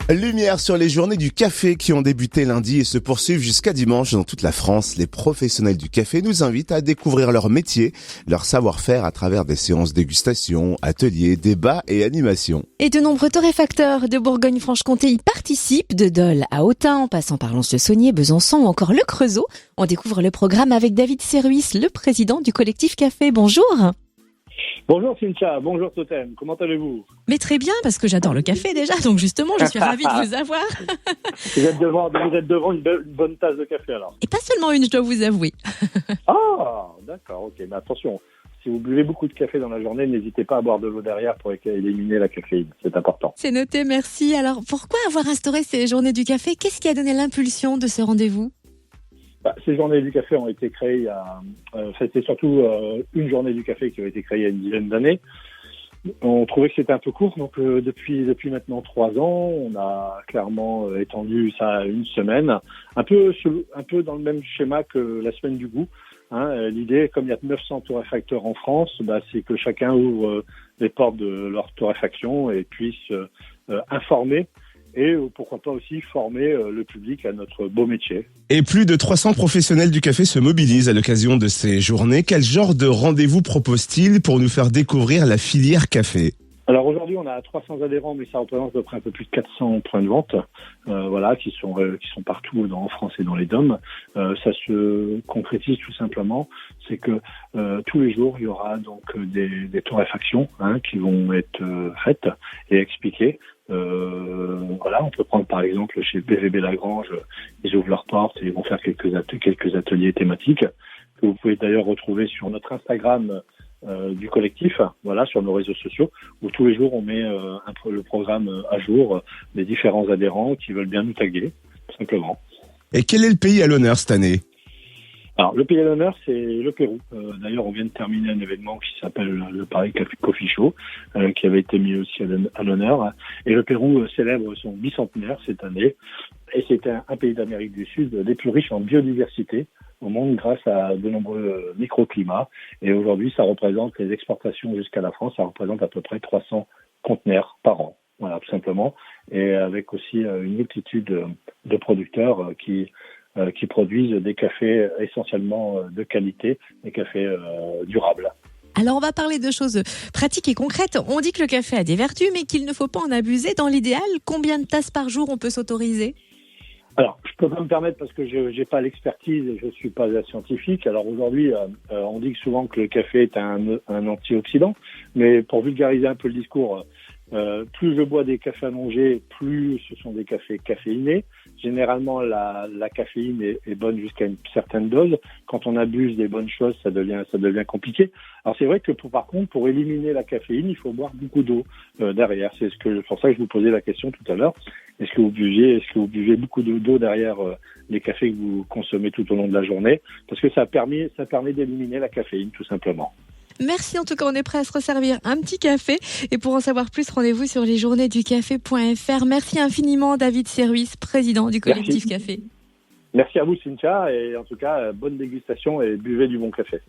Lumière sur les journées du café qui ont débuté lundi et se poursuivent jusqu'à dimanche dans toute la France. Les professionnels du café nous invitent à découvrir leur métier, leur savoir-faire à travers des séances dégustation, ateliers, débats et animations. Et de nombreux torréfacteurs de Bourgogne-Franche-Comté y participent, de Dole à Autun, en passant par Lons-le-Saunier, Besançon ou encore le Creusot. On découvre le programme avec David Serruis, le président du collectif Café. Bonjour. Bonjour Cynthia, bonjour Totem, comment allez-vous? Mais très bien, parce que j'adore le café déjà, donc justement, je suis ravie de vous avoir. Vous êtes devant une bonne tasse de café alors. Et pas seulement une, je dois vous avouer. Ah, d'accord, ok, mais attention, si vous buvez beaucoup de café dans la journée, n'hésitez pas à boire de l'eau derrière pour éliminer la caféine, c'est important. C'est noté, merci. Alors, pourquoi avoir instauré ces journées du café? Qu'est-ce qui a donné l'impulsion de ce rendez-vous? Ces journées du café ont été créées c'était surtout une journée du café qui a été créée il y a une dizaine d'années. On trouvait que c'était un peu court, donc depuis maintenant 3 ans, on a clairement étendu ça à une semaine, un peu dans le même schéma que la semaine du goût. L'idée, comme il y a 900 torréfacteurs en France, c'est que chacun ouvre les portes de leur torréfaction et puisse informer et pourquoi pas aussi former le public à notre beau métier. Et plus de 300 professionnels du café se mobilisent à l'occasion de ces journées. Quel genre de rendez-vous propose-t-il pour nous faire découvrir la filière café ? Alors aujourd'hui, on a 300 adhérents, mais ça représente à peu près un peu plus de 400 points de vente, qui sont partout en France et dans les DOM. Ça se concrétise tout simplement, c'est que tous les jours, il y aura donc des torréfactions qui vont être faites et expliquées. On peut prendre par exemple chez BVB Lagrange, ils ouvrent leurs portes et ils vont faire quelques ateliers thématiques que vous pouvez d'ailleurs retrouver sur notre Instagram du collectif, sur nos réseaux sociaux, où tous les jours on met le programme à jour des différents adhérents qui veulent bien nous taguer, tout simplement. Et quel est le pays à l'honneur cette année ? Alors, le pays à l'honneur, c'est le Pérou. D'ailleurs, on vient de terminer un événement qui s'appelle le Paris Coffee Show, qui avait été mis aussi à l'honneur. Et le Pérou célèbre son bicentenaire cette année. Et c'est un pays d'Amérique du Sud des plus riches en biodiversité au monde grâce à de nombreux microclimats. Et aujourd'hui, ça représente les exportations jusqu'à la France, ça représente à peu près 300 conteneurs par an. Voilà, tout simplement. Et avec aussi une multitude de producteurs qui produisent des cafés essentiellement de qualité, des cafés durables. Alors on va parler de choses pratiques et concrètes. On dit que le café a des vertus, mais qu'il ne faut pas en abuser. Dans l'idéal, combien de tasses par jour on peut s'autoriser ? Alors, je peux pas me permettre parce que je n'ai pas l'expertise et je suis pas un scientifique. Alors aujourd'hui, on dit souvent que le café est un antioxydant, mais pour vulgariser un peu le discours, plus je bois des cafés allongés, plus ce sont des cafés caféinés. Généralement, la caféine est bonne jusqu'à une certaine dose. Quand on abuse des bonnes choses, ça devient compliqué. Alors c'est vrai que par contre, pour éliminer la caféine, il faut boire beaucoup d'eau derrière. C'est pour ça que je vous posais la question tout à l'heure. Est-ce que vous buvez beaucoup d'eau derrière les cafés que vous consommez tout au long de la journée? Parce que ça permet d'éliminer la caféine, tout simplement. Merci, en tout cas, on est prêt à se resservir un petit café. Et pour en savoir plus, rendez-vous sur lesjournéesducafé.fr. Merci infiniment, David Serruis, président du collectif Café. Merci à vous, Cynthia, et en tout cas, bonne dégustation et buvez du bon café.